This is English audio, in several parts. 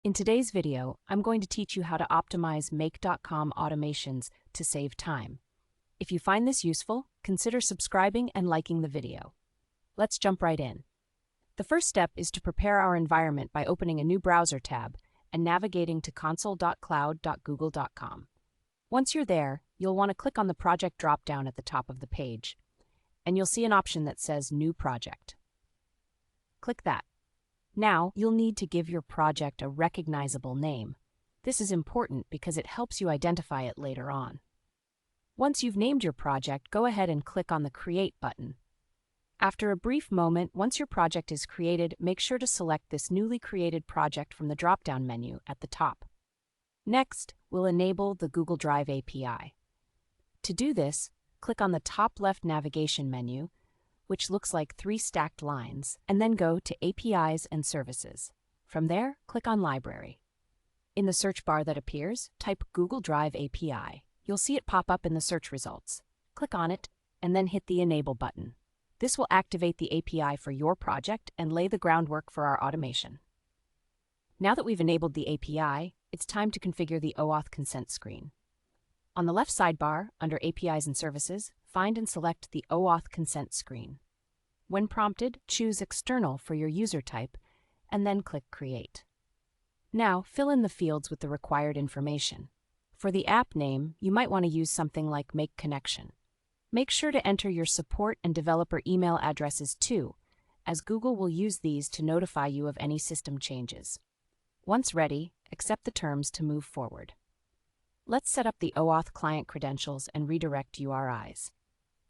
In today's video, I'm going to teach you how to optimize Make.com automations to save time. If you find this useful, consider subscribing and liking the video. Let's jump right in. The first step is to prepare our environment by opening a new browser tab and navigating to console.cloud.google.com. Once you're there, you'll want to click on the project drop-down at the top of the page, and you'll see an option that says New Project. Click that. Now, you'll need to give your project a recognizable name. This is important because it helps you identify it later on. Once you've named your project, go ahead and click on the Create button. After a brief moment, once your project is created, make sure to select this newly created project from the drop-down menu at the top. Next, we'll enable the Google Drive API. To do this, click on the top left navigation menu, which looks like 3 stacked lines, and then go to APIs and Services. From there, click on Library. In the search bar that appears, type Google Drive API. You'll see it pop up in the search results. Click on it, and then hit the Enable button. This will activate the API for your project and lay the groundwork for our automation. Now that we've enabled the API, it's time to configure the OAuth consent screen. On the left sidebar, under APIs and Services, find and select the OAuth consent screen. When prompted, choose External for your user type, and then click Create. Now, fill in the fields with the required information. For the app name, you might want to use something like Make Connection. Make sure to enter your support and developer email addresses too, as Google will use these to notify you of any system changes. Once ready, accept the terms to move forward. Let's set up the OAuth client credentials and redirect URIs.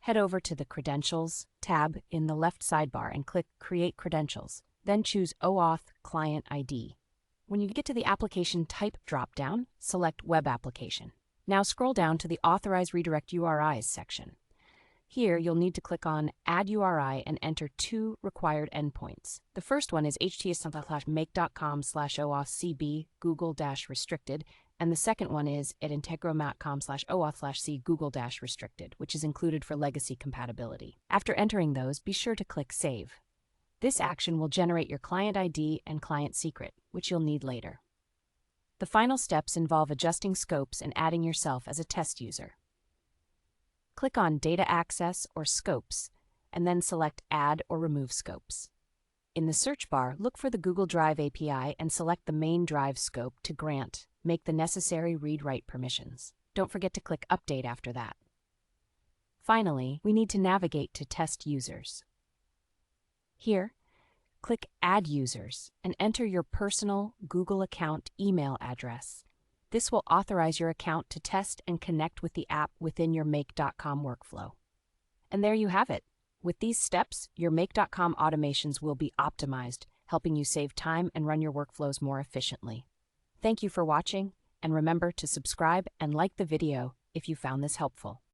Head over to the Credentials tab in the left sidebar and click Create Credentials. Then choose OAuth Client ID. When you get to the Application Type drop-down, select Web Application. Now scroll down to the Authorize Redirect URIs section. Here, you'll need to click on Add URI and enter 2 required endpoints. The first one is https://make.com/OAuthCB Google-restricted, and the second one is at integromat.com/OAuth/C Google-restricted, which is included for legacy compatibility. After entering those, be sure to click Save. This action will generate your client ID and client secret, which you'll need later. The final steps involve adjusting scopes and adding yourself as a test user. Click on Data Access or Scopes, and then select Add or Remove Scopes. In the search bar, look for the Google Drive API and select the main drive scope to grant. Make the necessary read-write permissions. Don't forget to click Update after that. Finally, we need to navigate to Test Users. Here, click Add Users and enter your personal Google account email address. This will authorize your account to test and connect with the app within your Make.com workflow. And there you have it. With these steps, your Make.com automations will be optimized, helping you save time and run your workflows more efficiently. Thank you for watching, and remember to subscribe and like the video if you found this helpful.